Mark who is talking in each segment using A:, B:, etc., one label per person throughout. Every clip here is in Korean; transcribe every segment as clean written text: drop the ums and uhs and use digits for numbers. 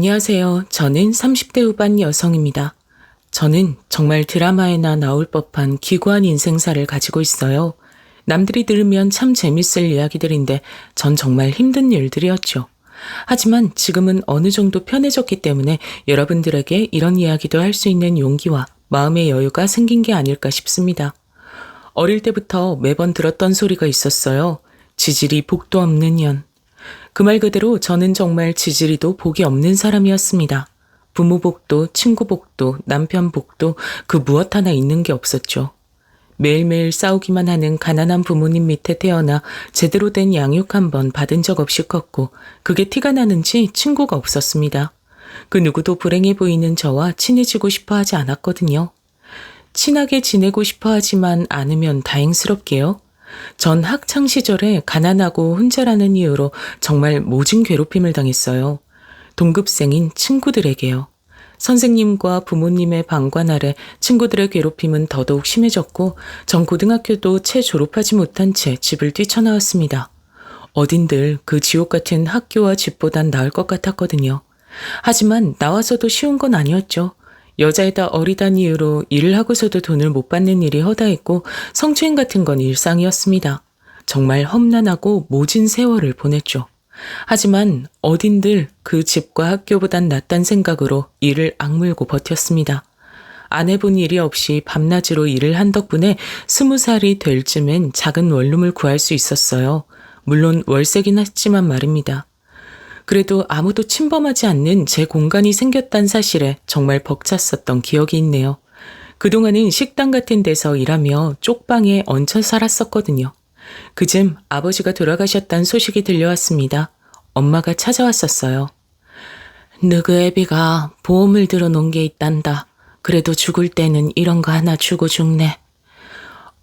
A: 안녕하세요. 저는 30대 후반 여성입니다. 저는 정말 드라마에나 나올 법한 기구한 인생사를 가지고 있어요. 남들이 들으면 참 재밌을 이야기들인데 전 정말 힘든 일들이었죠. 하지만 지금은 어느 정도 편해졌기 때문에 여러분들에게 이런 이야기도 할 수 있는 용기와 마음의 여유가 생긴 게 아닐까 싶습니다. 어릴 때부터 매번 들었던 소리가 있었어요. 지질이 복도 없는 년. 그 말 그대로 저는 정말 지지리도 복이 없는 사람이었습니다. 부모 복도, 친구 복도, 남편 복도 그 무엇 하나 있는 게 없었죠. 매일매일 싸우기만 하는 가난한 부모님 밑에 태어나 제대로 된 양육 한 번 받은 적 없이 컸고 그게 티가 나는지 친구가 없었습니다. 그 누구도 불행해 보이는 저와 친해지고 싶어 하지 않았거든요. 친하게 지내고 싶어 하지만 않으면 다행스럽게요. 전 학창 시절에 가난하고 혼자라는 이유로 정말 모진 괴롭힘을 당했어요. 동급생인 친구들에게요. 선생님과 부모님의 방관 아래 친구들의 괴롭힘은 더더욱 심해졌고 전 고등학교도 채 졸업하지 못한 채 집을 뛰쳐나왔습니다. 어딘들 그 지옥 같은 학교와 집보단 나을 것 같았거든요. 하지만 나와서도 쉬운 건 아니었죠. 여자에다 어리단 이유로 일을 하고서도 돈을 못 받는 일이 허다했고 성추행 같은 건 일상이었습니다. 정말 험난하고 모진 세월을 보냈죠. 하지만 어딘들 그 집과 학교보단 낫단 생각으로 일을 악물고 버텼습니다. 안 해본 일이 없이 밤낮으로 일을 한 덕분에 20살이 될 쯤엔 작은 원룸을 구할 수 있었어요. 물론 월세긴 했지만 말입니다. 그래도 아무도 침범하지 않는 제 공간이 생겼다는 사실에 정말 벅찼었던 기억이 있네요. 그동안은 식당 같은 데서 일하며 쪽방에 얹혀 살았었거든요. 그쯤 아버지가 돌아가셨다는 소식이 들려왔습니다. 엄마가 찾아왔었어요. 너그 애비가 보험을 들어놓은 게 있단다. 그래도 죽을 때는 이런 거 하나 주고 죽네.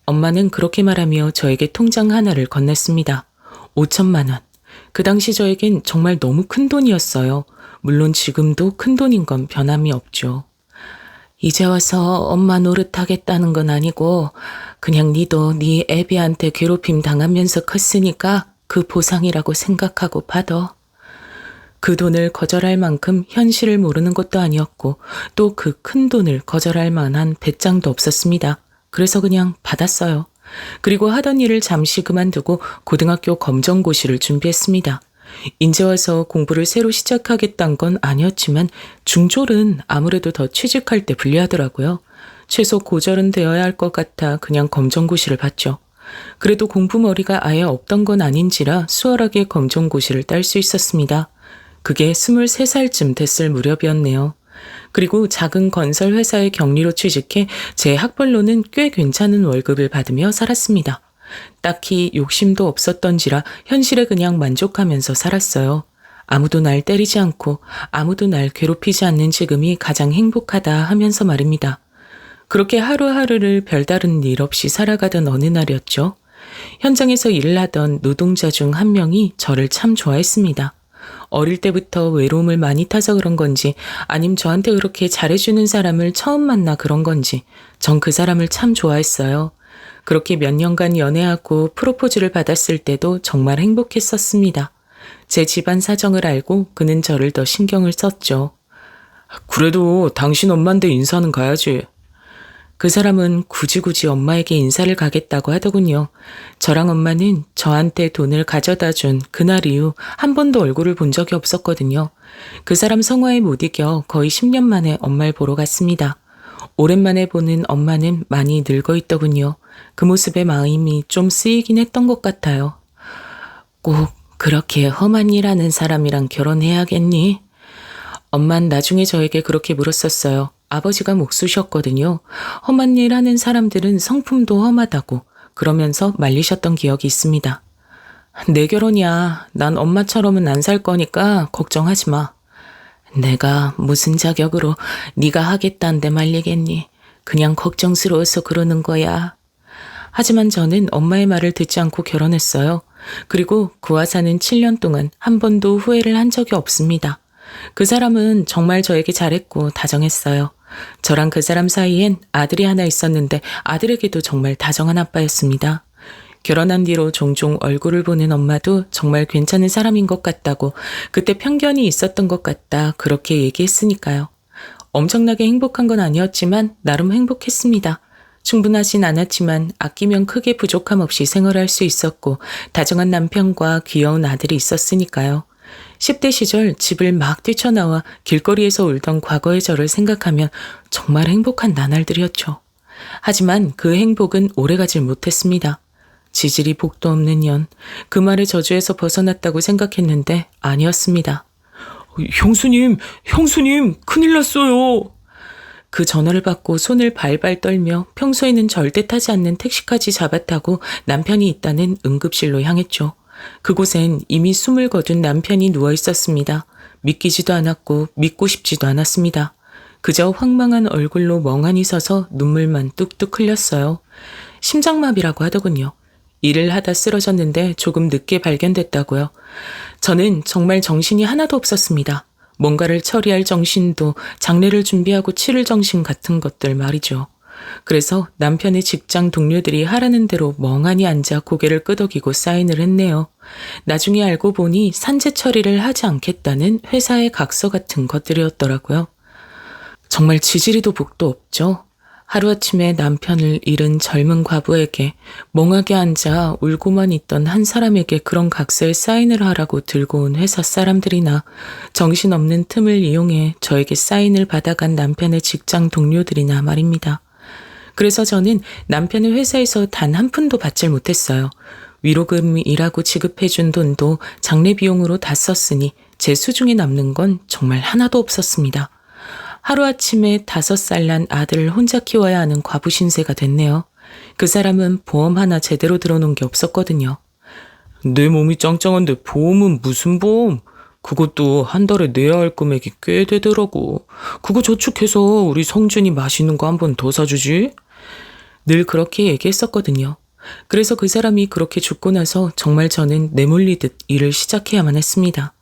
A: 엄마는 그렇게 말하며 저에게 통장 하나를 건넸습니다. 5천만 원. 그 당시 저에겐 정말 너무 큰 돈이었어요. 물론 지금도 큰 돈인 건 변함이 없죠. 이제 와서 엄마 노릇하겠다는 건 아니고 그냥 니도 니 애비한테 괴롭힘 당하면서 컸으니까 그 보상이라고 생각하고 받아. 그 돈을 거절할 만큼 현실을 모르는 것도 아니었고 또 그 큰 돈을 거절할 만한 배짱도 없었습니다. 그래서 그냥 받았어요. 그리고 하던 일을 잠시 그만두고 고등학교 검정고시를 준비했습니다. 인제 와서 공부를 새로 시작하겠다는 건 아니었지만 중졸은 아무래도 더 취직할 때 불리하더라고요. 최소 고졸은 되어야 할 것 같아 그냥 검정고시를 봤죠. 그래도 공부머리가 아예 없던 건 아닌지라 수월하게 검정고시를 딸 수 있었습니다. 그게 23살쯤 됐을 무렵이었네요. 그리고 작은 건설 회사의 경리로 취직해 제 학벌로는 꽤 괜찮은 월급을 받으며 살았습니다. 딱히 욕심도 없었던지라 현실에 그냥 만족하면서 살았어요. 아무도 날 때리지 않고 아무도 날 괴롭히지 않는 지금이 가장 행복하다 하면서 말입니다. 그렇게 하루하루를 별다른 일 없이 살아가던 어느 날이었죠. 현장에서 일을 하던 노동자 중 한 명이 저를 참 좋아했습니다. 어릴 때부터 외로움을 많이 타서 그런 건지 아님 저한테 그렇게 잘해주는 사람을 처음 만나 그런 건지 전 그 사람을 참 좋아했어요. 그렇게 몇 년간 연애하고 프로포즈를 받았을 때도 정말 행복했었습니다. 제 집안 사정을 알고 그는 저를 더 신경을 썼죠. 그래도 당신 엄마인데 인사는 가야지. 그 사람은 굳이 엄마에게 인사를 가겠다고 하더군요. 저랑 엄마는 저한테 돈을 가져다 준 그날 이후 한 번도 얼굴을 본 적이 없었거든요. 그 사람 성화에 못 이겨 거의 10년 만에 엄마를 보러 갔습니다. 오랜만에 보는 엄마는 많이 늙어 있더군요. 그 모습에 마음이 좀 쓰이긴 했던 것 같아요. 꼭 그렇게 험한 일 하는 사람이랑 결혼해야겠니? 엄만 나중에 저에게 그렇게 물었었어요. 아버지가 목수셨거든요. 험한 일 하는 사람들은 성품도 험하다고 그러면서 말리셨던 기억이 있습니다. 내 결혼이야. 난 엄마처럼은 안 살 거니까 걱정하지 마. 내가 무슨 자격으로 네가 하겠다는데 말리겠니? 그냥 걱정스러워서 그러는 거야. 하지만 저는 엄마의 말을 듣지 않고 결혼했어요. 그리고 그와 사는 7년 동안 한 번도 후회를 한 적이 없습니다. 그 사람은 정말 저에게 잘했고 다정했어요. 저랑 그 사람 사이엔 아들이 하나 있었는데 아들에게도 정말 다정한 아빠였습니다. 결혼한 뒤로 종종 얼굴을 보는 엄마도 정말 괜찮은 사람인 것 같다고, 그때 편견이 있었던 것 같다 그렇게 얘기했으니까요. 엄청나게 행복한 건 아니었지만 나름 행복했습니다. 충분하진 않았지만 아끼면 크게 부족함 없이 생활할 수 있었고 다정한 남편과 귀여운 아들이 있었으니까요. 10대 시절 집을 막 뛰쳐나와 길거리에서 울던 과거의 저를 생각하면 정말 행복한 나날들이었죠. 하지만 그 행복은 오래가질 못했습니다. 지질이 복도 없는 년, 그 말의 저주에서 벗어났다고 생각했는데 아니었습니다. 형수님, 큰일 났어요. 그 전화를 받고 손을 발발 떨며 평소에는 절대 타지 않는 택시까지 잡아타고 남편이 있다는 응급실로 향했죠. 그곳엔 이미 숨을 거둔 남편이 누워 있었습니다. 믿기지도 않았고 믿고 싶지도 않았습니다. 그저 황망한 얼굴로 멍하니 서서 눈물만 뚝뚝 흘렸어요. 심장마비라고 하더군요. 일을 하다 쓰러졌는데 조금 늦게 발견됐다고요. 저는 정말 정신이 하나도 없었습니다. 뭔가를 처리할 정신도, 장례를 준비하고 치를 정신 같은 것들 말이죠. 그래서 남편의 직장 동료들이 하라는 대로 멍하니 앉아 고개를 끄덕이고 사인을 했네요. 나중에 알고 보니 산재 처리를 하지 않겠다는 회사의 각서 같은 것들이었더라고요. 정말 지지리도 복도 없죠. 하루아침에 남편을 잃은 젊은 과부에게, 멍하게 앉아 울고만 있던 한 사람에게 그런 각서에 사인을 하라고 들고 온 회사 사람들이나 정신없는 틈을 이용해 저에게 사인을 받아간 남편의 직장 동료들이나 말입니다. 그래서 저는 남편의 회사에서 단 한 푼도 받질 못했어요. 위로금이라고 지급해준 돈도 장례 비용으로 다 썼으니 제 수중에 남는 건 정말 하나도 없었습니다. 하루아침에 5살 난 아들을 혼자 키워야 하는 과부 신세가 됐네요. 그 사람은 보험 하나 제대로 들어놓은 게 없었거든요. 내 몸이 짱짱한데 보험은 무슨 보험? 그것도 한 달에 내야 할 금액이 꽤 되더라고. 그거 저축해서 우리 성준이 맛있는 거 한 번 더 사주지? 늘 그렇게 얘기했었거든요. 그래서 그 사람이 그렇게 죽고 나서 정말 저는 내몰리듯 일을 시작해야만 했습니다.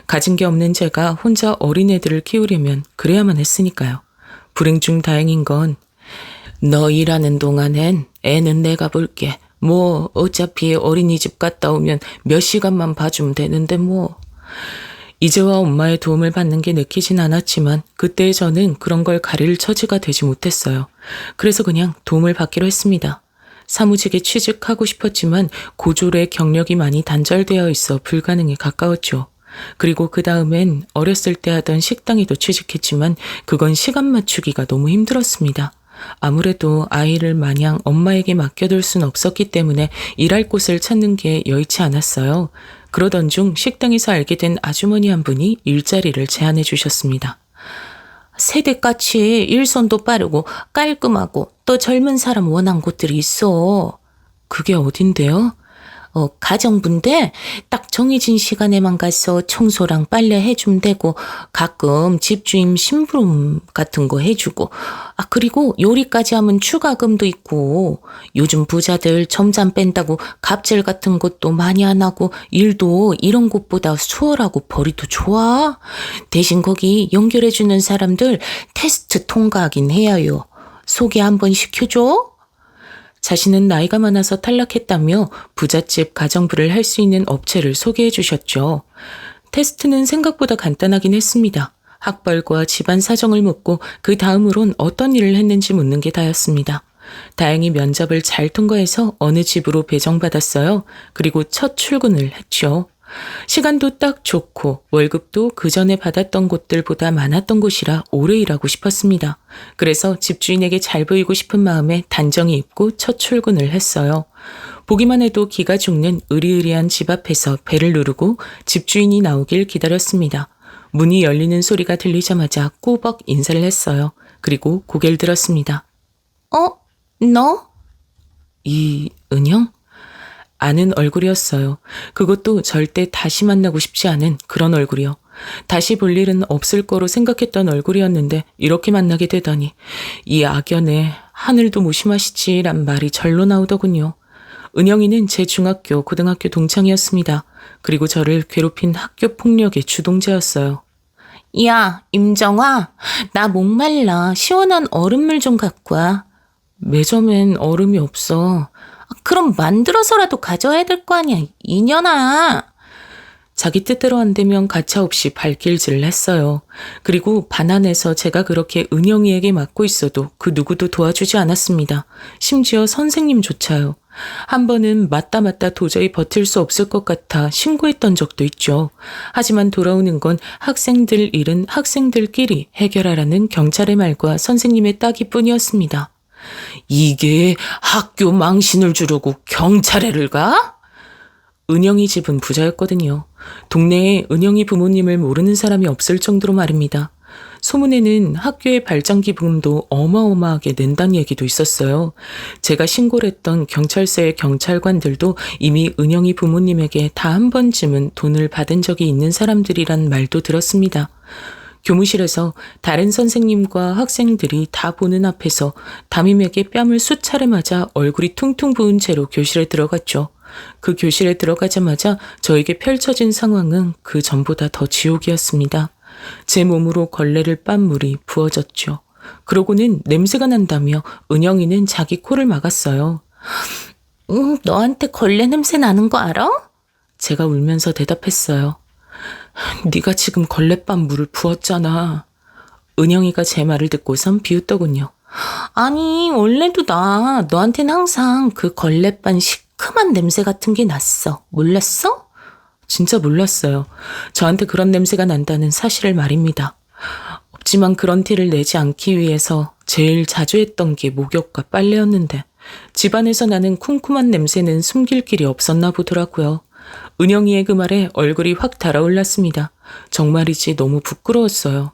A: 가진 게 없는 제가 혼자 어린애들을 키우려면 그래야만 했으니까요. 불행 중 다행인 건 너 일하는 동안엔 애는 내가 볼게. 뭐 어차피 어린이집 갔다 오면 몇 시간만 봐주면 되는데 뭐. 이제와 엄마의 도움을 받는 게 느끼진 않았지만 그때의 저는 그런 걸 가릴 처지가 되지 못했어요. 그래서 그냥 도움을 받기로 했습니다. 사무직에 취직하고 싶었지만 고졸의 경력이 많이 단절되어 있어 불가능에 가까웠죠. 그리고 그 다음엔 어렸을 때 하던 식당에도 취직했지만 그건 시간 맞추기가 너무 힘들었습니다. 아무래도 아이를 마냥 엄마에게 맡겨둘 순 없었기 때문에 일할 곳을 찾는 게 여의치 않았어요. 그러던 중 식당에서 알게 된 아주머니 한 분이 일자리를 제안해 주셨습니다. 세대같이 일손도 빠르고 깔끔하고 또 젊은 사람 원한 곳들이 있어. 그게 어딘데요? 가정부인데 딱 정해진 시간에만 가서 청소랑 빨래 해주면 되고 가끔 집주임 심부름 같은 거 해주고 그리고 요리까지 하면 추가금도 있고 요즘 부자들 점잠 뺀다고 갑질 같은 것도 많이 안 하고 일도 이런 곳보다 수월하고 벌이도 좋아. 대신 거기 연결해주는 사람들 테스트 통과하긴 해야요. 소개 한번 시켜줘. 자신은 나이가 많아서 탈락했다며 부잣집 가정부를 할 수 있는 업체를 소개해 주셨죠. 테스트는 생각보다 간단하긴 했습니다. 학벌과 집안 사정을 묻고 그 다음으론 어떤 일을 했는지 묻는 게 다였습니다. 다행히 면접을 잘 통과해서 어느 집으로 배정받았어요. 그리고 첫 출근을 했죠. 시간도 딱 좋고 월급도 그 전에 받았던 곳들보다 많았던 곳이라 오래 일하고 싶었습니다. 그래서 집주인에게 잘 보이고 싶은 마음에 단정히 입고 첫 출근을 했어요. 보기만 해도 기가 죽는 으리으리한 집 앞에서 벨을 누르고 집주인이 나오길 기다렸습니다. 문이 열리는 소리가 들리자마자 꾸벅 인사를 했어요. 그리고 고개를 들었습니다. 너? 이은영? 아는 얼굴이었어요. 그것도 절대 다시 만나고 싶지 않은 그런 얼굴이요. 다시 볼 일은 없을 거로 생각했던 얼굴이었는데 이렇게 만나게 되다니 이 악연에 하늘도 무심하시지란 말이 절로 나오더군요. 은영이는 제 중학교, 고등학교 동창이었습니다. 그리고 저를 괴롭힌 학교 폭력의 주동자였어요. 야, 임정아, 나 목말라. 시원한 얼음물 좀 갖고 와. 매점엔 얼음이 없어.
B: 그럼 만들어서라도 가져와야 될 거 아니야, 이년아.
A: 자기 뜻대로 안 되면 가차없이 발길질을 했어요. 그리고 반환해서 제가 그렇게 은영이에게 맡고 있어도 그 누구도 도와주지 않았습니다. 심지어 선생님조차요. 한 번은 맞다 도저히 버틸 수 없을 것 같아 신고했던 적도 있죠. 하지만 돌아오는 건 학생들 일은 학생들끼리 해결하라는 경찰의 말과 선생님의 따기뿐이었습니다. 이게 학교 망신을 주려고 경찰에를 가? 은영이 집은 부자였거든요. 동네에 은영이 부모님을 모르는 사람이 없을 정도로 말입니다. 소문에는 학교의 발전기금도 어마어마하게 낸다는 얘기도 있었어요. 제가 신고를 했던 경찰서의 경찰관들도 이미 은영이 부모님에게 다 한 번쯤은 돈을 받은 적이 있는 사람들이란 말도 들었습니다. 교무실에서 다른 선생님과 학생들이 다 보는 앞에서 담임에게 뺨을 수차례 맞아 얼굴이 퉁퉁 부은 채로 교실에 들어갔죠. 그 교실에 들어가자마자 저에게 펼쳐진 상황은 그 전보다 더 지옥이었습니다. 제 몸으로 걸레를 빤 물이 부어졌죠. 그러고는 냄새가 난다며 은영이는 자기 코를 막았어요.
B: 너한테 걸레 냄새 나는 거 알아?
A: 제가 울면서 대답했어요. 네가 지금 걸레 빤 물을 부었잖아. 은영이가 제 말을 듣고선 비웃더군요.
B: 아니, 원래도 너한테는 항상 그 걸레 빤 시큼한 냄새 같은 게 났어. 몰랐어?
A: 진짜 몰랐어요. 저한테 그런 냄새가 난다는 사실을 말입니다. 없지만 그런 티를 내지 않기 위해서 제일 자주 했던 게 목욕과 빨래였는데 집안에서 나는 쿰쿰한 냄새는 숨길 길이 없었나 보더라고요. 은영이의 그 말에 얼굴이 확 달아올랐습니다. 정말이지 너무 부끄러웠어요.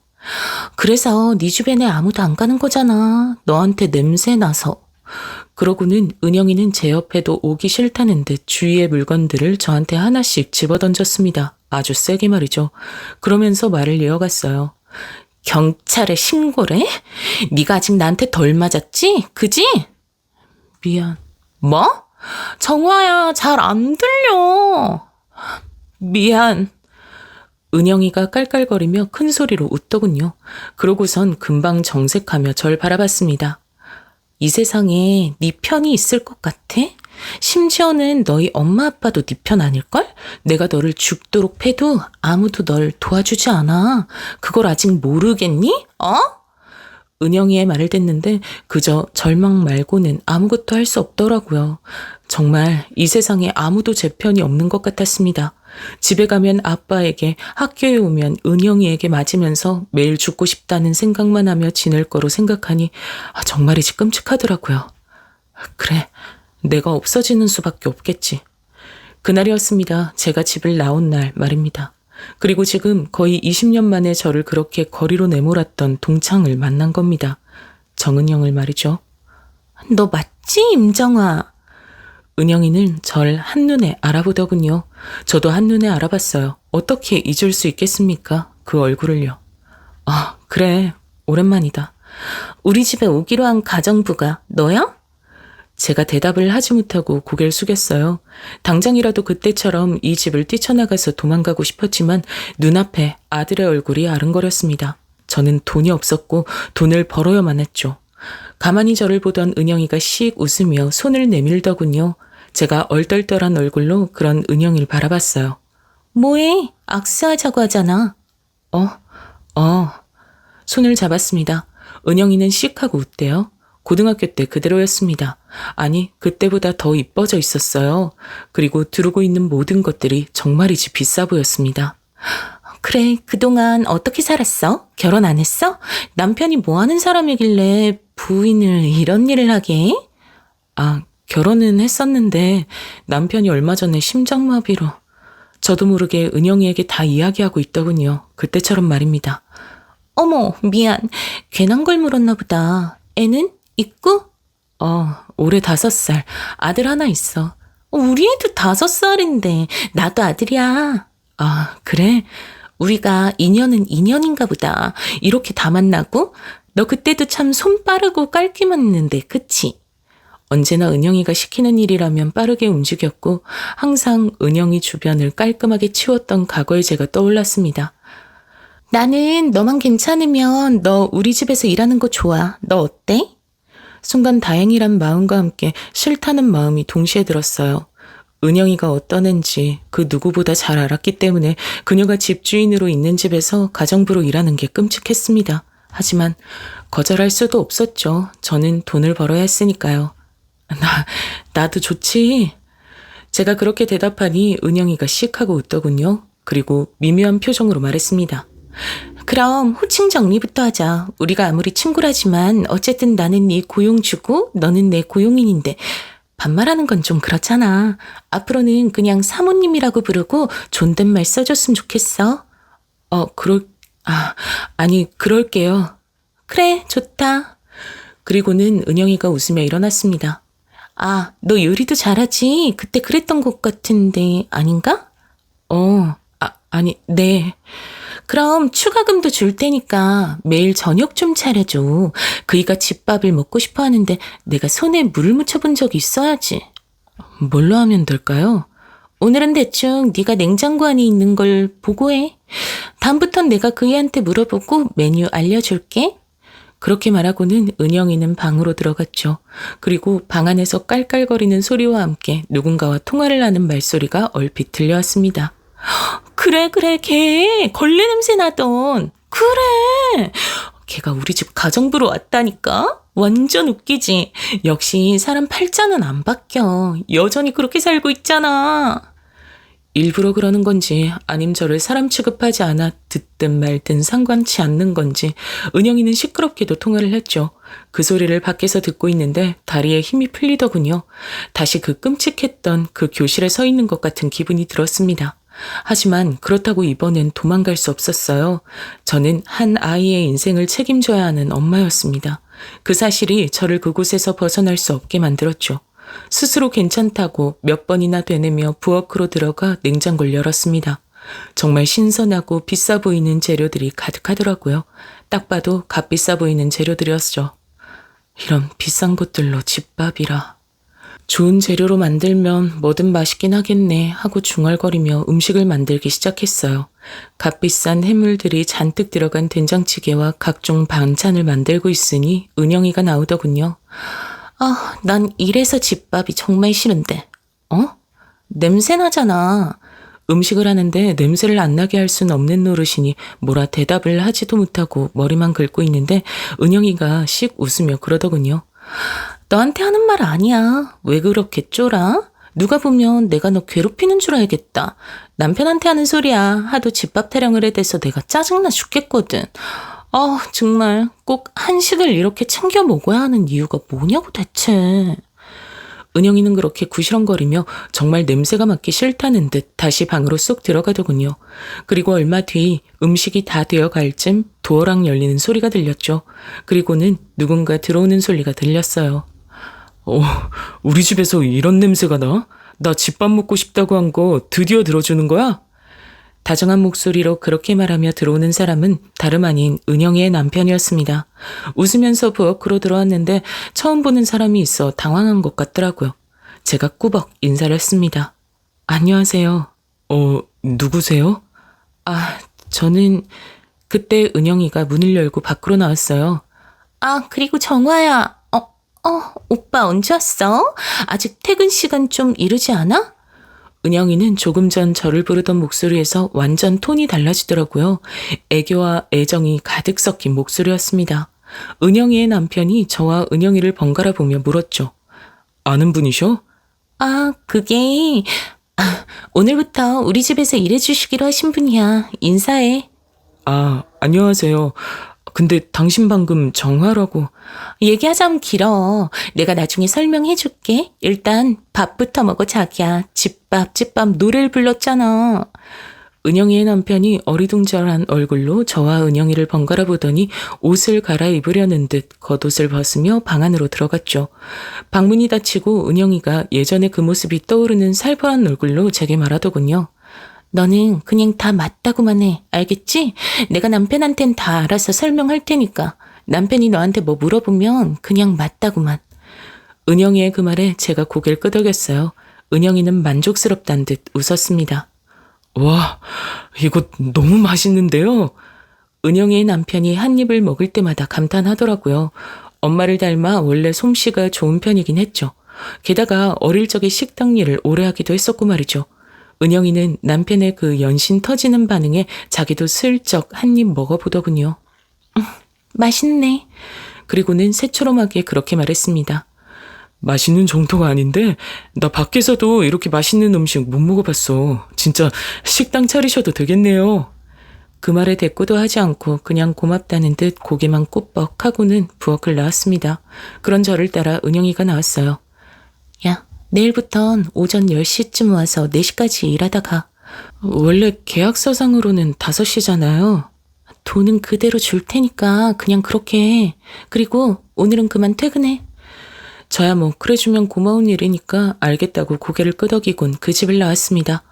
B: 그래서 네 주변에 아무도 안 가는 거잖아. 너한테 냄새 나서.
A: 그러고는 은영이는 제 옆에도 오기 싫다는 듯 주위의 물건들을 저한테 하나씩 집어던졌습니다. 아주 세게 말이죠. 그러면서 말을 이어갔어요.
B: 경찰에 신고를 해? 네가 아직 나한테 덜 맞았지? 그지?
A: 미안.
B: 뭐? 정화야, 잘 안 들려.
A: 미안. 은영이가 깔깔거리며 큰 소리로 웃더군요. 그러고선 금방 정색하며 절 바라봤습니다.
B: 이 세상에 네 편이 있을 것 같아? 심지어는 너희 엄마 아빠도 네 편 아닐걸? 내가 너를 죽도록 패도 아무도 널 도와주지 않아. 그걸 아직 모르겠니?
A: 은영이의 말을 듣는데 그저 절망 말고는 아무것도 할 수 없더라고요. 정말 이 세상에 아무도 제 편이 없는 것 같았습니다. 집에 가면 아빠에게, 학교에 오면 은영이에게 맞으면서 매일 죽고 싶다는 생각만 하며 지낼 거로 생각하니 정말이지 끔찍하더라고요. 그래, 내가 없어지는 수밖에 없겠지. 그날이었습니다. 제가 집을 나온 날 말입니다. 그리고 지금 거의 20년 만에 저를 그렇게 거리로 내몰았던 동창을 만난 겁니다. 정은영을 말이죠.
B: 너 맞지, 임정화?
A: 은영이는 절 한눈에 알아보더군요. 저도 한눈에 알아봤어요. 어떻게 잊을 수 있겠습니까? 그 얼굴을요. 아, 그래. 오랜만이다.
B: 우리 집에 오기로 한 가정부가 너야?
A: 제가 대답을 하지 못하고 고개를 숙였어요. 당장이라도 그때처럼 이 집을 뛰쳐나가서 도망가고 싶었지만 눈앞에 아들의 얼굴이 아른거렸습니다. 저는 돈이 없었고 돈을 벌어야만 했죠. 가만히 저를 보던 은영이가 씩 웃으며 손을 내밀더군요. 제가 얼떨떨한 얼굴로 그런 은영이를 바라봤어요.
B: 뭐해? 악수하자고 하잖아.
A: 손을 잡았습니다. 은영이는 씩 하고 웃대요. 고등학교 때 그대로였습니다. 아니, 그때보다 더 이뻐져 있었어요. 그리고 두르고 있는 모든 것들이 정말이지 비싸 보였습니다.
B: 그래, 그동안 어떻게 살았어? 결혼 안 했어? 남편이 뭐 하는 사람이길래 부인을 이런 일을 하게?
A: 결혼은 했었는데 남편이 얼마 전에 심장마비로. 저도 모르게 은영이에게 다 이야기하고 있더군요. 그때처럼 말입니다.
B: 어머, 미안. 괜한 걸 물었나 보다. 애는 있고?
A: 올해 5살. 아들 하나 있어.
B: 우리 애도 5살인데 나도 아들이야.
A: 그래?
B: 우리가 인연은 인연인가 보다. 이렇게 다 만나고? 너 그때도 참 손 빠르고 깔기만 했는데, 그치?
A: 언제나 은영이가 시키는 일이라면 빠르게 움직였고 항상 은영이 주변을 깔끔하게 치웠던 과거의 제가 떠올랐습니다.
B: 나는 너만 괜찮으면 너 우리 집에서 일하는 거 좋아. 너 어때?
A: 순간 다행이란 마음과 함께 싫다는 마음이 동시에 들었어요. 은영이가 어떤 앤지 그 누구보다 잘 알았기 때문에 그녀가 집주인으로 있는 집에서 가정부로 일하는 게 끔찍했습니다. 하지만 거절할 수도 없었죠. 저는 돈을 벌어야 했으니까요. 나도 좋지. 제가 그렇게 대답하니 은영이가 씩 하고 웃더군요. 그리고 미묘한 표정으로 말했습니다. 그럼 호칭 정리부터 하자. 우리가 아무리 친구라지만 어쨌든 나는 네 고용주고 너는 내 고용인인데 반말하는 건 좀 그렇잖아. 앞으로는 그냥 사모님이라고 부르고 존댓말 써줬으면 좋겠어. 그럴게요. 그래, 좋다. 그리고는 은영이가 웃으며 일어났습니다. 아, 너 요리도 잘하지? 그때 그랬던 것 같은데 아닌가? 네. 그럼 추가금도 줄 테니까 매일 저녁 좀 차려줘. 그이가 집밥을 먹고 싶어 하는데 내가 손에 물을 묻혀본 적이 있어야지. 뭘로 하면 될까요? 오늘은 대충 네가 냉장고 안에 있는 걸 보고해. 다음부턴 내가 그이한테 물어보고 메뉴 알려줄게. 그렇게 말하고는 은영이는 방으로 들어갔죠. 그리고 방 안에서 깔깔거리는 소리와 함께 누군가와 통화를 하는 말소리가 얼핏 들려왔습니다. 그래, 걔 걸레 냄새 나던. 그래, 걔가 우리 집 가정부로 왔다니까. 완전 웃기지. 역시 사람 팔자는 안 바뀌어. 여전히 그렇게 살고 있잖아. 일부러 그러는 건지 아님 저를 사람 취급하지 않아 듣든 말든 상관치 않는 건지 은영이는 시끄럽게도 통화를 했죠. 그 소리를 밖에서 듣고 있는데 다리에 힘이 풀리더군요. 다시 그 끔찍했던 그 교실에 서 있는 것 같은 기분이 들었습니다. 하지만 그렇다고 이번엔 도망갈 수 없었어요. 저는 한 아이의 인생을 책임져야 하는 엄마였습니다. 그 사실이 저를 그곳에서 벗어날 수 없게 만들었죠. 스스로 괜찮다고 몇 번이나 되뇌며 부엌으로 들어가 냉장고를 열었습니다. 정말 신선하고 비싸 보이는 재료들이 가득하더라고요. 딱 봐도 값비싸 보이는 재료들이었죠. 이런 비싼 것들로 집밥이라. 좋은 재료로 만들면 뭐든 맛있긴 하겠네 하고 중얼거리며 음식을 만들기 시작했어요. 값비싼 해물들이 잔뜩 들어간 된장찌개와 각종 반찬을 만들고 있으니 은영이가 나오더군요. 난 이래서 집밥이 정말 싫은데. 냄새 나잖아. 음식을 하는데 냄새를 안 나게 할 순 없는 노릇이니 뭐라 대답을 하지도 못하고 머리만 긁고 있는데 은영이가 씩 웃으며 그러더군요. 너한테 하는 말 아니야. 왜 그렇게 쫄아? 누가 보면 내가 너 괴롭히는 줄 알겠다. 남편한테 하는 소리야. 하도 집밥 타령을 해대서 내가 짜증나 죽겠거든. 정말 꼭 한식을 이렇게 챙겨 먹어야 하는 이유가 뭐냐고 대체. 은영이는 그렇게 구시렁거리며 정말 냄새가 맡기 싫다는 듯 다시 방으로 쏙 들어가더군요. 그리고 얼마 뒤 음식이 다 되어갈 쯤 도어락 열리는 소리가 들렸죠. 그리고는 누군가 들어오는 소리가 들렸어요. 우리 집에서 이런 냄새가 나? 나 집밥 먹고 싶다고 한 거 드디어 들어주는 거야? 다정한 목소리로 그렇게 말하며 들어오는 사람은 다름 아닌 은영이의 남편이었습니다. 웃으면서 부엌으로 들어왔는데 처음 보는 사람이 있어 당황한 것 같더라고요. 제가 꾸벅 인사를 했습니다. 안녕하세요. 누구세요? 저는... 그때 은영이가 문을 열고 밖으로 나왔어요. 그리고 정화야. 오빠 언제 왔어? 아직 퇴근 시간 좀 이르지 않아? 은영이는 조금 전 저를 부르던 목소리에서 완전 톤이 달라지더라고요. 애교와 애정이 가득 섞인 목소리였습니다. 은영이의 남편이 저와 은영이를 번갈아 보며 물었죠. 아는 분이셔? 그게... 오늘부터 우리 집에서 일해주시기로 하신 분이야. 인사해. 안녕하세요. 근데 당신 방금 정화라고. 얘기하자면 길어. 내가 나중에 설명해줄게. 일단 밥부터 먹어 자기야. 집밥 노래를 불렀잖아. 은영이의 남편이 어리둥절한 얼굴로 저와 은영이를 번갈아 보더니 옷을 갈아입으려는 듯 겉옷을 벗으며 방 안으로 들어갔죠. 방문이 닫히고 은영이가 예전의 그 모습이 떠오르는 살벌한 얼굴로 제게 말하더군요. 너는 그냥 다 맞다고만 해. 알겠지? 내가 남편한텐 다 알아서 설명할 테니까. 남편이 너한테 뭐 물어보면 그냥 맞다고만. 은영이의 그 말에 제가 고개를 끄덕였어요. 은영이는 만족스럽단 듯 웃었습니다. 와, 이거 너무 맛있는데요? 은영이의 남편이 한 입을 먹을 때마다 감탄하더라고요. 엄마를 닮아 원래 솜씨가 좋은 편이긴 했죠. 게다가 어릴 적에 식당 일을 오래 하기도 했었고 말이죠. 은영이는 남편의 그 연신 터지는 반응에 자기도 슬쩍 한 입 먹어보더군요.
B: 맛있네.
A: 그리고는 새초롬하게 그렇게 말했습니다. 맛있는 정도가 아닌데 나 밖에서도 이렇게 맛있는 음식 못 먹어봤어. 진짜 식당 차리셔도 되겠네요. 그 말에 대꾸도 하지 않고 그냥 고맙다는 듯 고개만 꼬뻑 하고는 부엌을 나왔습니다. 그런 저를 따라 은영이가 나왔어요.
B: 야, 내일부턴 오전 10시쯤 와서 4시까지 일하다 가.
A: 원래 계약서상으로는 5시잖아요.
B: 돈은 그대로 줄 테니까 그냥 그렇게 해. 그리고 오늘은 그만 퇴근해.
A: 저야 뭐 그래주면 고마운 일이니까 알겠다고 고개를 끄덕이곤 그 집을 나왔습니다.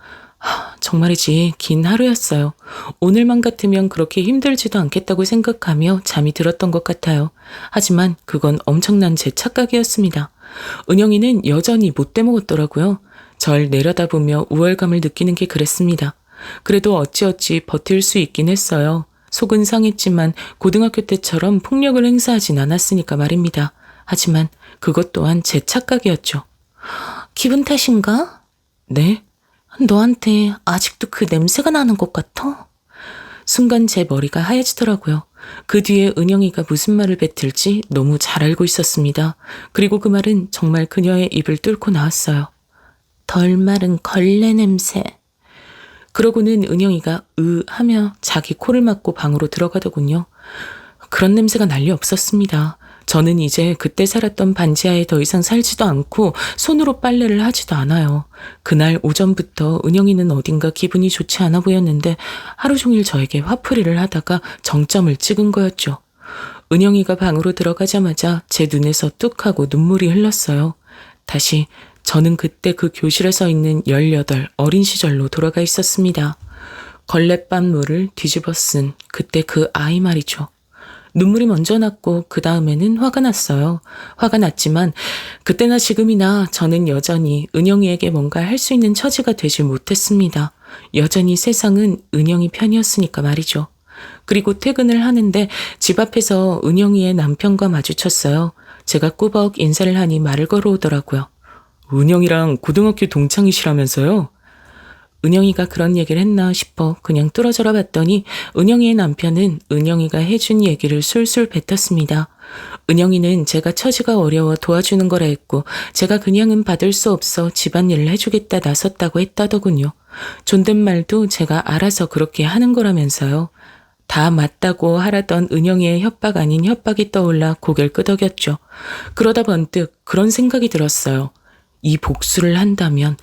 A: 정말이지 긴 하루였어요. 오늘만 같으면 그렇게 힘들지도 않겠다고 생각하며 잠이 들었던 것 같아요. 하지만 그건 엄청난 제 착각이었습니다. 은영이는 여전히 못돼 먹었더라고요. 절 내려다보며 우월감을 느끼는 게 그랬습니다. 그래도 어찌어찌 버틸 수 있긴 했어요. 속은 상했지만 고등학교 때처럼 폭력을 행사하진 않았으니까 말입니다. 하지만 그것 또한 제 착각이었죠.
B: 기분 탓인가?
A: 네?
B: 너한테 아직도 그 냄새가 나는 것 같아.
A: 순간 제 머리가 하얘지더라고요. 그 뒤에 은영이가 무슨 말을 뱉을지 너무 잘 알고 있었습니다. 그리고 그 말은 정말 그녀의 입을 뚫고 나왔어요.
B: 덜 마른 걸레 냄새.
A: 그러고는 은영이가 하며 자기 코를 막고 방으로 들어가더군요. 그런 냄새가 난리 없었습니다. 저는 이제 그때 살았던 반지하에 더 이상 살지도 않고 손으로 빨래를 하지도 않아요. 그날 오전부터 은영이는 어딘가 기분이 좋지 않아 보였는데 하루 종일 저에게 화풀이를 하다가 정점을 찍은 거였죠. 은영이가 방으로 들어가자마자 제 눈에서 뚝 하고 눈물이 흘렀어요. 다시 저는 그때 그 교실에 서 있는 18 어린 시절로 돌아가 있었습니다. 걸레밥물을 뒤집어 쓴 그때 그 아이 말이죠. 눈물이 먼저 났고 그 다음에는 화가 났어요. 화가 났지만 그때나 지금이나 저는 여전히 은영이에게 뭔가 할 수 있는 처지가 되지 못했습니다. 여전히 세상은 은영이 편이었으니까 말이죠. 그리고 퇴근을 하는데 집 앞에서 은영이의 남편과 마주쳤어요. 제가 꾸벅 인사를 하니 말을 걸어오더라고요. 은영이랑 고등학교 동창이시라면서요? 은영이가 그런 얘기를 했나 싶어 그냥 뚫어져라 봤더니 은영이의 남편은 은영이가 해준 얘기를 술술 뱉었습니다. 은영이는 제가 처지가 어려워 도와주는 거라 했고 제가 그냥은 받을 수 없어 집안일을 해주겠다 나섰다고 했다더군요. 존댓말도 제가 알아서 그렇게 하는 거라면서요. 다 맞다고 하라던 은영이의 협박 아닌 협박이 떠올라 고개를 끄덕였죠. 그러다 번뜩 그런 생각이 들었어요. 이 복수를 한다면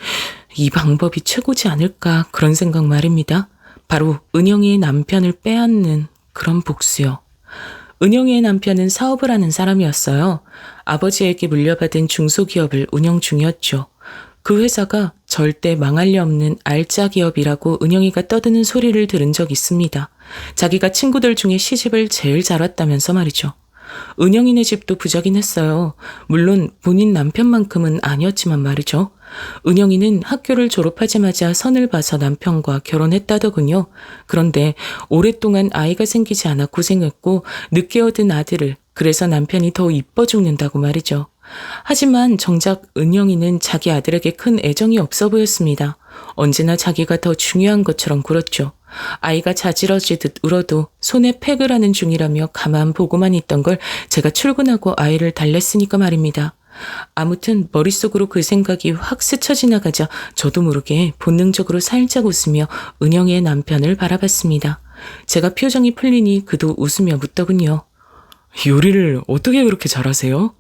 A: 이 방법이 최고지 않을까 그런 생각 말입니다. 바로 은영이의 남편을 빼앗는 그런 복수요. 은영이의 남편은 사업을 하는 사람이었어요. 아버지에게 물려받은 중소기업을 운영 중이었죠. 그 회사가 절대 망할 리 없는 알짜 기업이라고 은영이가 떠드는 소리를 들은 적 있습니다. 자기가 친구들 중에 시집을 제일 잘 왔다면서 말이죠. 은영이네 집도 부자긴 했어요. 물론 본인 남편만큼은 아니었지만 말이죠. 은영이는 학교를 졸업하자마자 선을 봐서 남편과 결혼했다더군요. 그런데 오랫동안 아이가 생기지 않아 고생했고 늦게 얻은 아들을 그래서 남편이 더 이뻐 죽는다고 말이죠. 하지만 정작 은영이는 자기 아들에게 큰 애정이 없어 보였습니다. 언제나 자기가 더 중요한 것처럼 굴었죠. 아이가 자지러지듯 울어도 손에 팩을 하는 중이라며 가만 보고만 있던 걸 제가 출근하고 아이를 달랬으니까 말입니다. 아무튼 머릿속으로 그 생각이 확 스쳐 지나가자 저도 모르게 본능적으로 살짝 웃으며 은영이의 남편을 바라봤습니다. 제가 표정이 풀리니 그도 웃으며 묻더군요. 요리를 어떻게 그렇게 잘하세요?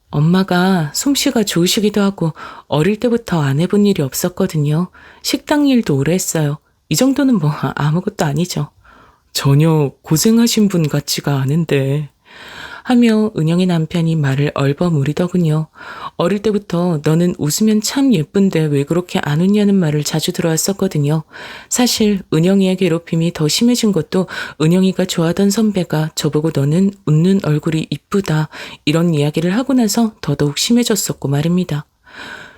A: 엄마가 솜씨가 좋으시기도 하고 어릴 때부터 안 해본 일이 없었거든요. 식당 일도 오래 했어요. 이 정도는 뭐 아무것도 아니죠. 전혀 고생하신 분 같지가 않은데 하며 은영의 남편이 말을 얼버무리더군요. 어릴 때부터 너는 웃으면 참 예쁜데 왜 그렇게 안 웃냐는 말을 자주 들어왔었거든요. 사실 은영이의 괴롭힘이 더 심해진 것도 은영이가 좋아하던 선배가 저보고 너는 웃는 얼굴이 이쁘다 이런 이야기를 하고 나서 더더욱 심해졌었고 말입니다.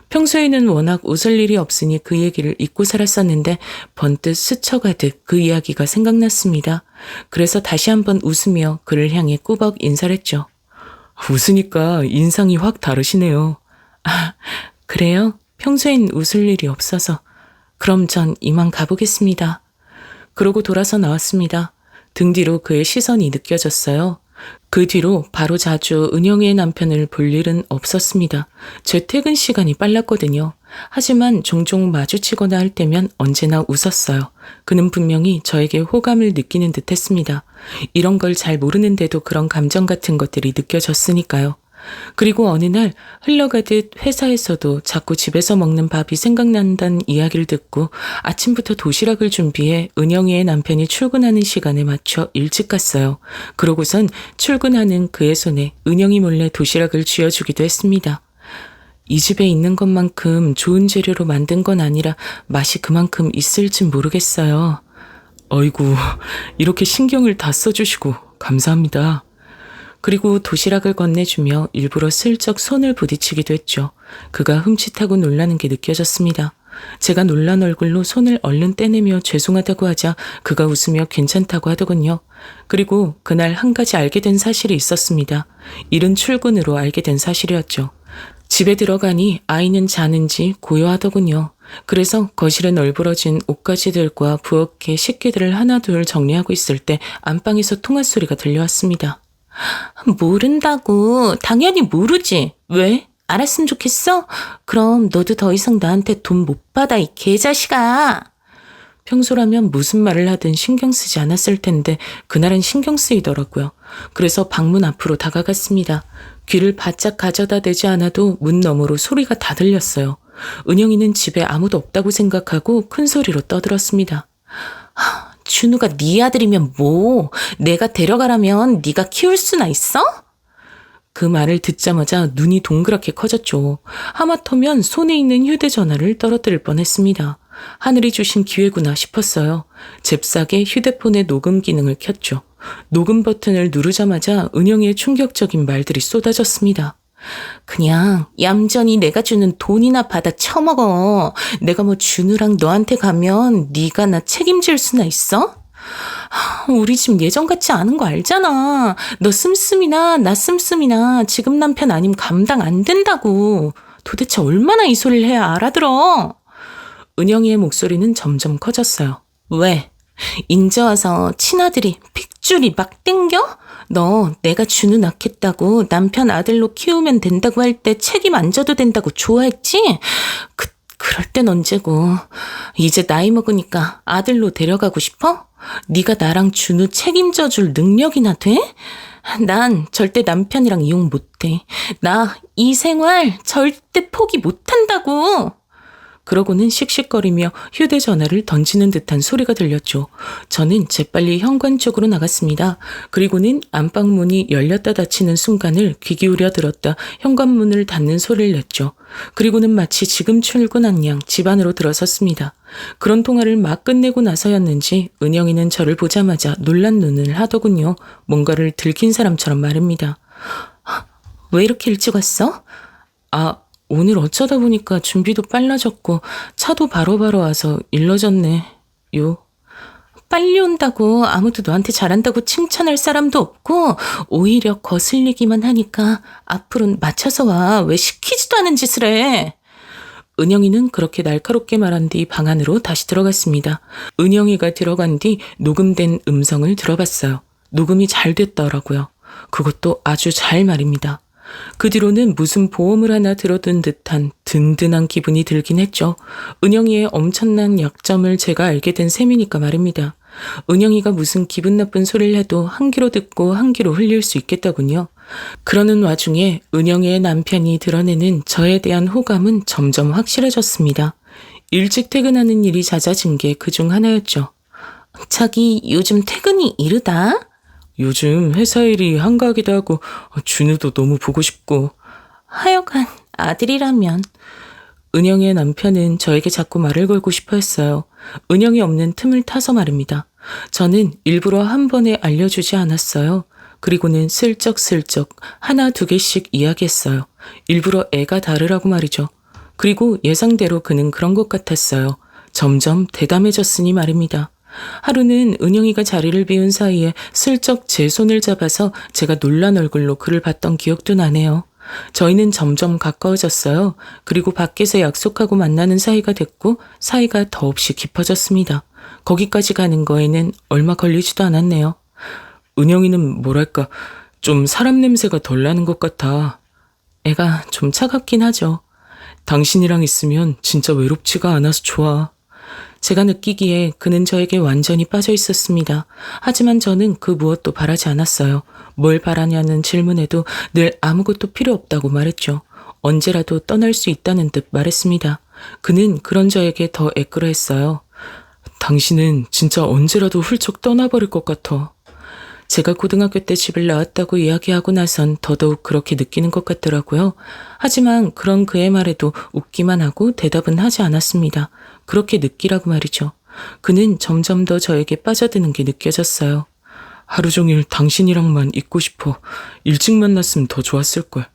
A: 평소에는 워낙 웃을 일이 없으니 그 얘기를 잊고 살았었는데 번뜩 스쳐가듯 그 이야기가 생각났습니다. 그래서 다시 한번 웃으며 그를 향해 꾸벅 인사를 했죠. 웃으니까 인상이 확 다르시네요.
B: 아, 그래요? 평소엔 웃을 일이 없어서. 그럼 전 이만 가보겠습니다.
A: 그러고 돌아서 나왔습니다. 등 뒤로 그의 시선이 느껴졌어요. 그 뒤로 바로 자주 은영이의 남편을 볼 일은 없었습니다. 제 퇴근 시간이 빨랐거든요. 하지만 종종 마주치거나 할 때면 언제나 웃었어요. 그는 분명히 저에게 호감을 느끼는 듯 했습니다. 이런 걸 잘 모르는데도 그런 감정 같은 것들이 느껴졌으니까요. 그리고 어느 날 흘러가듯 회사에서도 자꾸 집에서 먹는 밥이 생각난다는 이야기를 듣고 아침부터 도시락을 준비해 은영이의 남편이 출근하는 시간에 맞춰 일찍 갔어요. 그러고선 출근하는 그의 손에 은영이 몰래 도시락을 쥐어주기도 했습니다. 이 집에 있는 것만큼 좋은 재료로 만든 건 아니라 맛이 그만큼 있을진 모르겠어요. 어이구, 이렇게 신경을 다 써주시고 감사합니다. 그리고 도시락을 건네주며 일부러 슬쩍 손을 부딪히기도 했죠. 그가 흠칫하고 놀라는 게 느껴졌습니다. 제가 놀란 얼굴로 손을 얼른 떼내며 죄송하다고 하자 그가 웃으며 괜찮다고 하더군요. 그리고 그날 한 가지 알게 된 사실이 있었습니다. 이른 출근으로 알게 된 사실이었죠. 집에 들어가니 아이는 자는지 고요하더군요. 그래서 거실에 널브러진 옷가지들과 부엌에 식기들을 하나둘 정리하고 있을 때 안방에서 통화 소리가 들려왔습니다.
B: 모른다고. 당연히 모르지. 왜? 알았으면 좋겠어? 그럼 너도 더 이상 나한테 돈 못 받아, 이 개자식아.
A: 평소라면 무슨 말을 하든 신경 쓰지 않았을 텐데 그날은 신경 쓰이더라고요. 그래서 방문 앞으로 다가갔습니다. 귀를 바짝 가져다 대지 않아도 문 너머로 소리가 다 들렸어요. 은영이는 집에 아무도 없다고 생각하고 큰 소리로 떠들었습니다.
B: 준우가 네 아들이면 뭐? 내가 데려가라면 네가 키울 수나 있어?
A: 그 말을 듣자마자 눈이 동그랗게 커졌죠. 하마터면 손에 있는 휴대전화를 떨어뜨릴 뻔했습니다. 하늘이 주신 기회구나 싶었어요. 잽싸게 휴대폰의 녹음 기능을 켰죠. 녹음 버튼을 누르자마자 은영이의 충격적인 말들이 쏟아졌습니다.
B: 그냥 얌전히 내가 주는 돈이나 받아 처먹어. 내가 뭐 준우랑 너한테 가면 네가 나 책임질 수나 있어? 우리 집 예전 같지 않은 거 알잖아. 너 씀씀이나 나 씀씀이나 지금 남편 아님 감당 안 된다고. 도대체 얼마나 이 소리를 해야 알아들어?
A: 은영이의 목소리는 점점 커졌어요.
B: 왜? 인제 와서 친아들이 픽줄이 막 땡겨? 너 내가 준우 낳겠다고 남편 아들로 키우면 된다고 할 때 책임 안 져도 된다고 좋아했지? 그럴 땐 언제고. 이제 나이 먹으니까 아들로 데려가고 싶어? 네가 나랑 준우 책임져 줄 능력이나 돼? 난 절대 남편이랑 이혼 못해. 나 이 생활 절대 포기 못한다고.
A: 그러고는 씩씩거리며 휴대전화를 던지는 듯한 소리가 들렸죠. 저는 재빨리 현관 쪽으로 나갔습니다. 그리고는 안방문이 열렸다 닫히는 순간을 귀 기울여 들었다 현관문을 닫는 소리를 냈죠. 그리고는 마치 지금 출근한 양 집 안으로 들어섰습니다. 그런 통화를 막 끝내고 나서였는지 은영이는 저를 보자마자 놀란 눈을 하더군요. 뭔가를 들킨 사람처럼 말입니다.
B: 왜 이렇게 일찍 왔어?
A: 오늘 어쩌다 보니까 준비도 빨라졌고 차도 바로바로 와서 일러졌네.
B: 빨리 온다고 아무도 너한테 잘한다고 칭찬할 사람도 없고 오히려 거슬리기만 하니까 앞으로는 맞춰서 와. 왜 시키지도 않은 짓을 해?
A: 은영이는 그렇게 날카롭게 말한 뒤 방 안으로 다시 들어갔습니다. 은영이가 들어간 뒤 녹음된 음성을 들어봤어요. 녹음이 잘 됐더라고요. 그것도 아주 잘 말입니다. 그 뒤로는 무슨 보험을 하나 들어둔 듯한 든든한 기분이 들긴 했죠. 은영이의 엄청난 약점을 제가 알게 된 셈이니까 말입니다. 은영이가 무슨 기분 나쁜 소리를 해도 한 귀로 듣고 한 귀로 흘릴 수 있겠더군요. 그러는 와중에 은영이의 남편이 드러내는 저에 대한 호감은 점점 확실해졌습니다. 일찍 퇴근하는 일이 잦아진 게 그중 하나였죠.
B: 자기 요즘 퇴근이 이르다?
A: 요즘 회사 일이 한가하기도 하고 준우도 너무 보고 싶고.
B: 하여간 아들이라면.
A: 은영의 남편은 저에게 자꾸 말을 걸고 싶어 했어요. 은영이 없는 틈을 타서 말입니다. 저는 일부러 한 번에 알려주지 않았어요. 그리고는 슬쩍슬쩍 하나 두 개씩 이야기했어요. 일부러 애가 다르라고 말이죠. 그리고 예상대로 그는 그런 것 같았어요. 점점 대담해졌으니 말입니다. 하루는 은영이가 자리를 비운 사이에 슬쩍 제 손을 잡아서 제가 놀란 얼굴로 그를 봤던 기억도 나네요. 저희는 점점 가까워졌어요. 그리고 밖에서 약속하고 만나는 사이가 됐고 사이가 더없이 깊어졌습니다. 거기까지 가는 거에는 얼마 걸리지도 않았네요. 은영이는 뭐랄까 좀 사람 냄새가 덜 나는 것 같아. 애가 좀 차갑긴 하죠. 당신이랑 있으면 진짜 외롭지가 않아서 좋아. 제가 느끼기에 그는 저에게 완전히 빠져 있었습니다. 하지만 저는 그 무엇도 바라지 않았어요. 뭘 바라냐는 질문에도 늘 아무것도 필요 없다고 말했죠. 언제라도 떠날 수 있다는 듯 말했습니다. 그는 그런 저에게 더 애끌어했어요. 당신은 진짜 언제라도 훌쩍 떠나버릴 것 같아. 제가 고등학교 때 집을 나왔다고 이야기하고 나선 더더욱 그렇게 느끼는 것 같더라고요. 하지만 그런 그의 말에도 웃기만 하고 대답은 하지 않았습니다. 그렇게 느끼라고 말이죠. 그는 점점 더 저에게 빠져드는 게 느껴졌어요. 하루 종일 당신이랑만 있고 싶어. 일찍 만났으면 더 좋았을걸.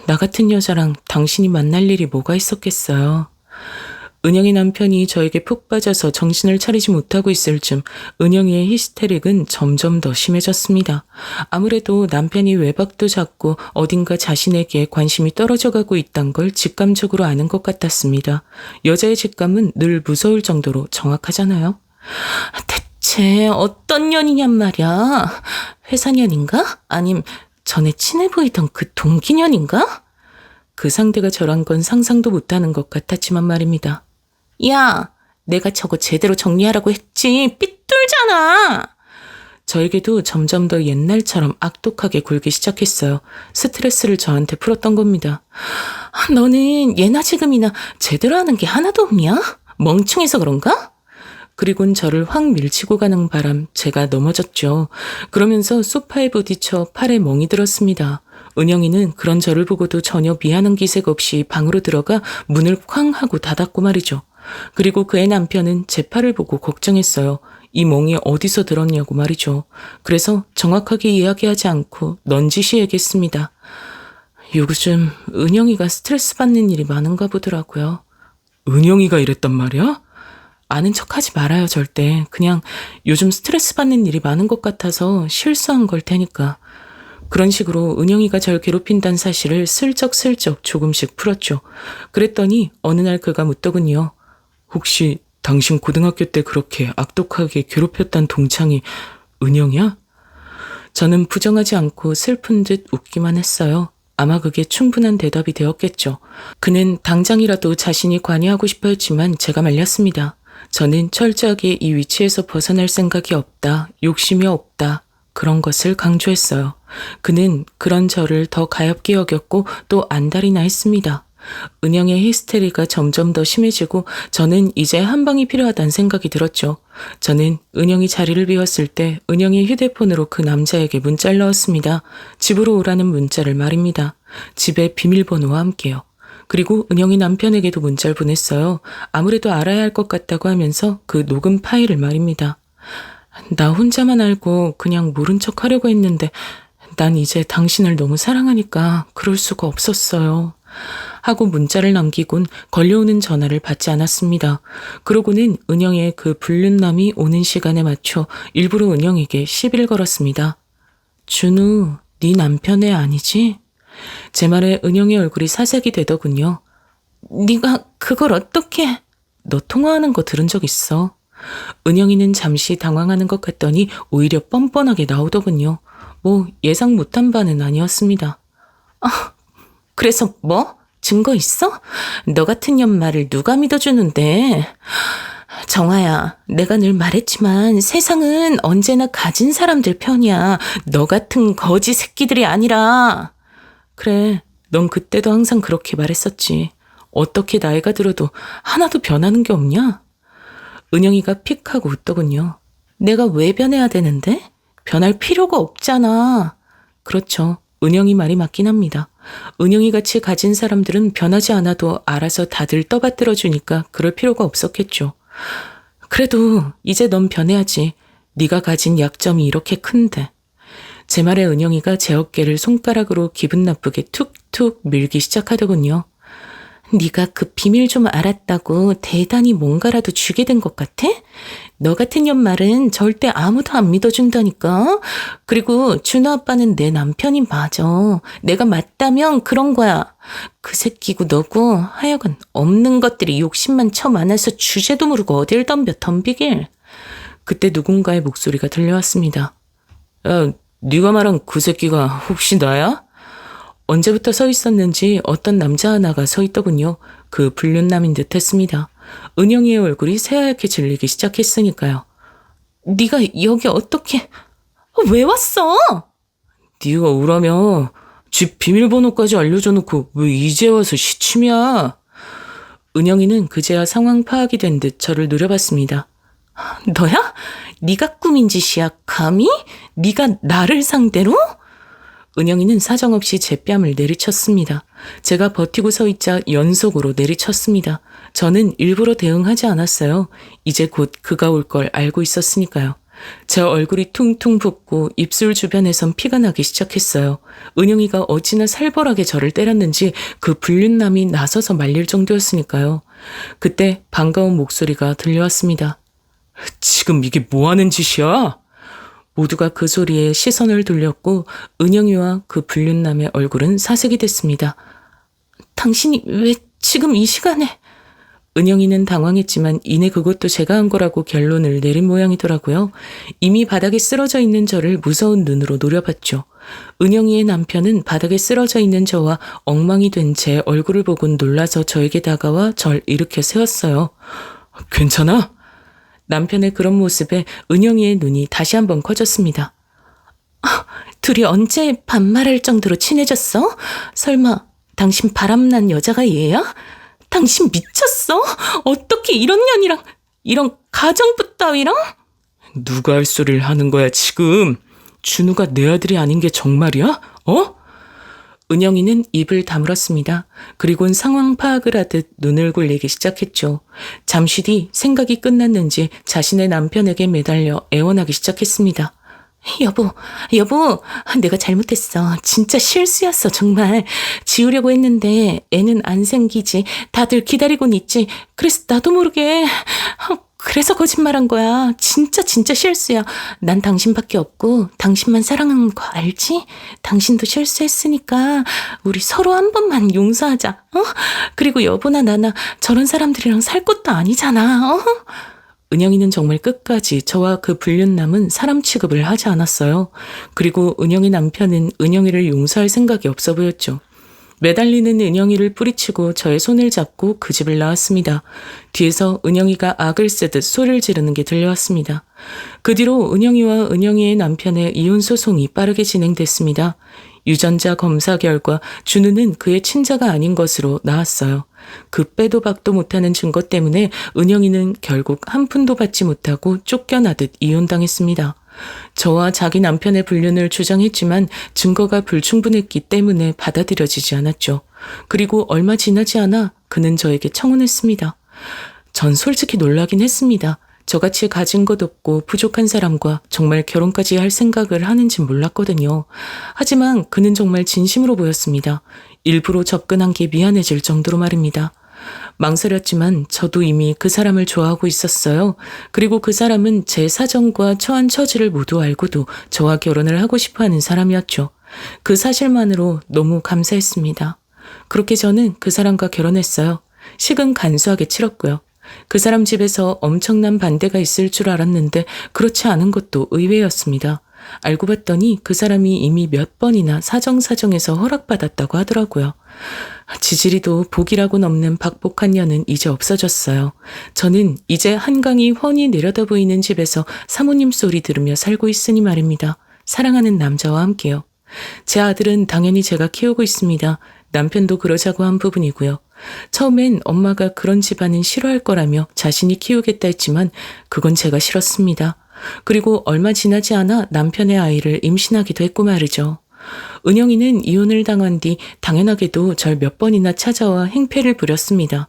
A: 나 같은 여자랑 당신이 만날 일이 뭐가 있었겠어요. 은영이 남편이 저에게 푹 빠져서 정신을 차리지 못하고 있을 즈음 은영이의 히스테릭은 점점 더 심해졌습니다. 아무래도 남편이 외박도 잦고 어딘가 자신에게 관심이 떨어져 가고 있단 걸 직감적으로 아는 것 같았습니다. 여자의 직감은 늘 무서울 정도로 정확하잖아요. 대체 어떤 년이냔 말이야. 회사 년인가? 아님 전에 친해 보이던 그 동기 년인가? 그 상대가 저란 건 상상도 못하는 것 같았지만 말입니다. 야, 내가 저거 제대로 정리하라고 했지. 삐뚤잖아. 저에게도 점점 더 옛날처럼 악독하게 굴기 시작했어요. 스트레스를 저한테 풀었던 겁니다. 너는 예나 지금이나 제대로 하는 게 하나도 없냐? 멍청해서 그런가? 그리곤 저를 확 밀치고 가는 바람 제가 넘어졌죠. 그러면서 소파에 부딪혀 팔에 멍이 들었습니다. 은영이는 그런 저를 보고도 전혀 미안한 기색 없이 방으로 들어가 문을 쾅 하고 닫았고 말이죠. 그리고 그의 남편은 제 팔을 보고 걱정했어요. 이 멍이 어디서 들었냐고 말이죠. 그래서 정확하게 이야기하지 않고 넌지시 얘기했습니다. 요즘 은영이가 스트레스 받는 일이 많은가 보더라고요. 은영이가 이랬단 말이야? 아는 척하지 말아요, 절대. 그냥 요즘 스트레스 받는 일이 많은 것 같아서 실수한 걸 테니까. 그런 식으로 은영이가 절 괴롭힌다는 사실을 슬쩍슬쩍 조금씩 풀었죠. 그랬더니 어느 날 그가 묻더군요. 혹시 당신 고등학교 때 그렇게 악독하게 괴롭혔단 동창이 은영이야? 저는 부정하지 않고 슬픈 듯 웃기만 했어요. 아마 그게 충분한 대답이 되었겠죠. 그는 당장이라도 자신이 관여하고 싶어 했지만 제가 말렸습니다. 저는 철저하게 이 위치에서 벗어날 생각이 없다, 욕심이 없다, 그런 것을 강조했어요. 그는 그런 저를 더 가엾게 여겼고 또 안달이나 했습니다. 은영의 히스테리가 점점 더 심해지고 저는 이제 한 방이 필요하다는 생각이 들었죠. 저는 은영이 자리를 비웠을 때 은영의 휴대폰으로 그 남자에게 문자를 넣었습니다. 집으로 오라는 문자를 말입니다. 집에 비밀번호와 함께요. 그리고 은영이 남편에게도 문자를 보냈어요. 아무래도 알아야 할 것 같다고 하면서 그 녹음 파일을 말입니다. 나 혼자만 알고 그냥 모른 척 하려고 했는데 난 이제 당신을 너무 사랑하니까 그럴 수가 없었어요. 하고 문자를 남기곤 걸려오는 전화를 받지 않았습니다. 그러고는 은영의 그 불륜남이 오는 시간에 맞춰 일부러 은영에게 시비를 걸었습니다. 준우, 네 남편 애 아니지? 제 말에 은영의 얼굴이 사색이 되더군요. 네가 그걸 어떻게... 너 통화하는 거 들은 적 있어? 은영이는 잠시 당황하는 것 같더니 오히려 뻔뻔하게 나오더군요. 뭐 예상 못한 바는 아니었습니다. 그래서 뭐? 증거 있어? 너 같은 년 말을 누가 믿어주는데? 정아야, 내가 늘 말했지만 세상은 언제나 가진 사람들 편이야. 너 같은 거지 새끼들이 아니라. 그래, 넌 그때도 항상 그렇게 말했었지. 어떻게 나이가 들어도 하나도 변하는 게 없냐? 은영이가 픽 하고 웃더군요. 내가 왜 변해야 되는데? 변할 필요가 없잖아. 그렇죠. 은영이 말이 맞긴 합니다. 은영이 같이 가진 사람들은 변하지 않아도 알아서 다들 떠받들어 주니까 그럴 필요가 없었겠죠. 그래도 이제 넌 변해야지. 네가 가진 약점이 이렇게 큰데. 제 말에 은영이가 제 어깨를 손가락으로 기분 나쁘게 툭툭 밀기 시작하더군요.
B: 네가 그 비밀 좀 알았다고 대단히 뭔가라도 주게 된 것 같아? 너 같은 년 말은 절대 아무도 안 믿어준다니까. 그리고 준호 아빠는 내 남편이 맞아. 내가 맞다면 그런 거야. 그 새끼고 너고 하여간 없는 것들이 욕심만 쳐 많아서 주제도 모르고 어딜 덤비길.
A: 그때 누군가의 목소리가 들려왔습니다. 야, 네가 말한 그 새끼가 혹시 나야? 언제부터 서 있었는지 어떤 남자 하나가 서 있더군요. 그 불륜남인 듯 했습니다. 은영이의 얼굴이 새하얗게 질리기 시작했으니까요.
B: 네가 여기 어떻게... 왜 왔어?
A: 네가 오라며 집 비밀번호까지 알려줘 놓고 왜 이제 와서 시침이야? 은영이는 그제야 상황 파악이 된 듯 저를 노려봤습니다.
B: 너야? 네가 꾸민 짓이야, 감히? 네가 나를 상대로?
A: 은영이는 사정없이 제 뺨을 내리쳤습니다. 제가 버티고 서 있자 연속으로 내리쳤습니다. 저는 일부러 대응하지 않았어요. 이제 곧 그가 올 걸 알고 있었으니까요. 제 얼굴이 퉁퉁 붓고 입술 주변에선 피가 나기 시작했어요. 은영이가 어찌나 살벌하게 저를 때렸는지 그 불륜남이 나서서 말릴 정도였으니까요. 그때 반가운 목소리가 들려왔습니다. 지금 이게 뭐 하는 짓이야? 모두가 그 소리에 시선을 돌렸고 은영이와 그 불륜남의 얼굴은 사색이 됐습니다.
B: 당신이 왜 지금 이 시간에...
A: 은영이는 당황했지만 이내 그것도 제가 한 거라고 결론을 내린 모양이더라고요. 이미 바닥에 쓰러져 있는 저를 무서운 눈으로 노려봤죠. 은영이의 남편은 바닥에 쓰러져 있는 저와 엉망이 된 제 얼굴을 보고 놀라서 저에게 다가와 절 일으켜 세웠어요. 괜찮아? 남편의 그런 모습에 은영이의 눈이 다시 한번 커졌습니다.
B: 둘이 언제 반말할 정도로 친해졌어? 설마 당신 바람난 여자가 얘야? 당신 미쳤어? 어떻게 이런 년이랑, 이런 가정부 따위랑?
A: 누가 할 소리를 하는 거야 지금? 준우가 내 아들이 아닌 게 정말이야? 어? 은영이는 입을 다물었습니다. 그리고는 상황 파악을 하듯 눈을 굴리기 시작했죠. 잠시 뒤 생각이 끝났는지 자신의 남편에게 매달려 애원하기 시작했습니다.
B: 여보, 내가 잘못했어. 진짜 실수였어, 정말. 지우려고 했는데 애는 안 생기지. 다들 기다리곤 있지. 그래서 나도 모르게... 그래서 거짓말한 거야. 진짜 실수야. 난 당신밖에 없고 당신만 사랑하는 거 알지? 당신도 실수했으니까 우리 서로 한 번만 용서하자. 어? 그리고 여보나 나나 저런 사람들이랑 살 것도 아니잖아. 어?
A: 은영이는 정말 끝까지 저와 그 불륜남은 사람 취급을 하지 않았어요. 그리고 은영이 남편은 은영이를 용서할 생각이 없어 보였죠. 매달리는 은영이를 뿌리치고 저의 손을 잡고 그 집을 나왔습니다. 뒤에서 은영이가 악을 쓰듯 소리를 지르는 게 들려왔습니다. 그 뒤로 은영이와 은영이의 남편의 이혼 소송이 빠르게 진행됐습니다. 유전자 검사 결과 준우는 그의 친자가 아닌 것으로 나왔어요. 그 빼도 박도 못하는 증거 때문에 은영이는 결국 한 푼도 받지 못하고 쫓겨나듯 이혼당했습니다. 저와 자기 남편의 불륜을 주장했지만 증거가 불충분했기 때문에 받아들여지지 않았죠. 그리고 얼마 지나지 않아 그는 저에게 청혼했습니다. 전 솔직히 놀라긴 했습니다. 저같이 가진 것 없고 부족한 사람과 정말 결혼까지 할 생각을 하는지 몰랐거든요. 하지만 그는 정말 진심으로 보였습니다. 일부러 접근한 게 미안해질 정도로 말입니다. 망설였지만 저도 이미 그 사람을 좋아하고 있었어요. 그리고 그 사람은 제 사정과 처한 처지를 모두 알고도 저와 결혼을 하고 싶어하는 사람이었죠. 그 사실만으로 너무 감사했습니다. 그렇게 저는 그 사람과 결혼했어요. 식은 간소하게 치렀고요. 그 사람 집에서 엄청난 반대가 있을 줄 알았는데 그렇지 않은 것도 의외였습니다. 알고 봤더니 그 사람이 이미 몇 번이나 사정사정해서 허락받았다고 하더라고요. 지지리도 복이라고 넘는 박복한 년은 이제 없어졌어요. 저는 이제 한강이 훤히 내려다 보이는 집에서 사모님 소리 들으며 살고 있으니 말입니다. 사랑하는 남자와 함께요. 제 아들은 당연히 제가 키우고 있습니다. 남편도 그러자고 한 부분이고요. 처음엔 엄마가 그런 집안은 싫어할 거라며 자신이 키우겠다 했지만 그건 제가 싫었습니다. 그리고 얼마 지나지 않아 남편의 아이를 임신하기도 했고 말이죠. 은영이는 이혼을 당한 뒤 당연하게도 절 몇 번이나 찾아와 행패를 부렸습니다.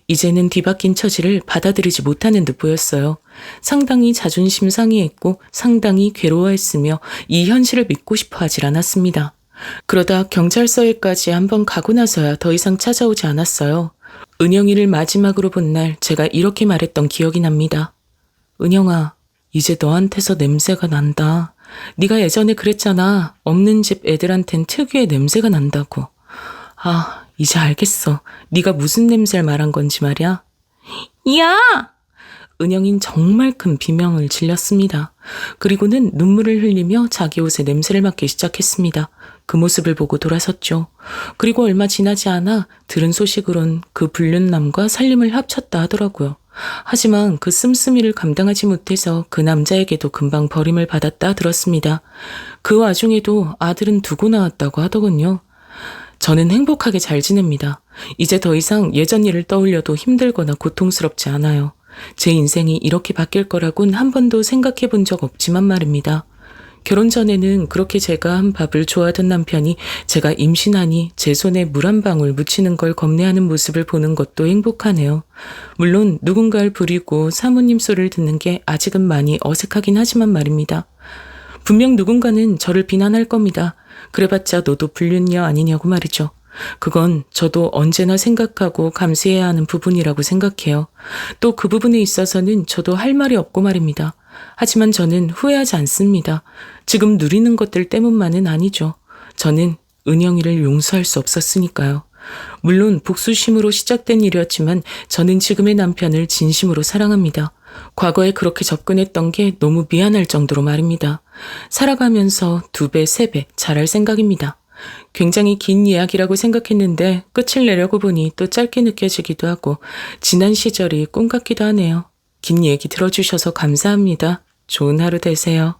A: 이제는 뒤바뀐 처지를 받아들이지 못하는 듯 보였어요. 상당히 자존심 상해했고 상당히 괴로워했으며 이 현실을 믿고 싶어 하질 않았습니다. 그러다 경찰서에까지 한번 가고 나서야 더 이상 찾아오지 않았어요. 은영이를 마지막으로 본 날 제가 이렇게 말했던 기억이 납니다. 은영아, 이제 너한테서 냄새가 난다. 네가 예전에 그랬잖아. 없는 집 애들한텐 특유의 냄새가 난다고. 아, 이제 알겠어. 네가 무슨 냄새를 말한 건지 말이야. 야! 은영인 정말 큰 비명을 질렀습니다. 그리고는 눈물을 흘리며 자기 옷에 냄새를 맡기 시작했습니다. 그 모습을 보고 돌아섰죠. 그리고 얼마 지나지 않아 들은 소식으론 그 불륜남과 살림을 합쳤다 하더라고요. 하지만 그 씀씀이를 감당하지 못해서 그 남자에게도 금방 버림을 받았다 들었습니다. 그 와중에도 아들은 두고 나왔다고 하더군요. 저는 행복하게 잘 지냅니다. 이제 더 이상 예전 일을 떠올려도 힘들거나 고통스럽지 않아요. 제 인생이 이렇게 바뀔 거라곤 한 번도 생각해 본 적 없지만 말입니다. 결혼 전에는 그렇게 제가 한 밥을 좋아하던 남편이 제가 임신하니 제 손에 물 한 방울 묻히는 걸 겁내하는 모습을 보는 것도 행복하네요. 물론 누군가를 부리고 사모님 소리를 듣는 게 아직은 많이 어색하긴 하지만 말입니다. 분명 누군가는 저를 비난할 겁니다. 그래봤자 너도 불륜녀 아니냐고 말이죠. 그건 저도 언제나 생각하고 감수해야 하는 부분이라고 생각해요. 또 그 부분에 있어서는 저도 할 말이 없고 말입니다. 하지만 저는 후회하지 않습니다. 지금 누리는 것들 때문만은 아니죠. 저는 은영이를 용서할 수 없었으니까요. 물론 복수심으로 시작된 일이었지만 저는 지금의 남편을 진심으로 사랑합니다. 과거에 그렇게 접근했던 게 너무 미안할 정도로 말입니다. 살아가면서 2배, 3배 잘할 생각입니다. 굉장히 긴 이야기라고 생각했는데 끝을 내려고 보니 또 짧게 느껴지기도 하고 지난 시절이 꿈 같기도 하네요. 긴 얘기 들어주셔서 감사합니다. 좋은 하루 되세요.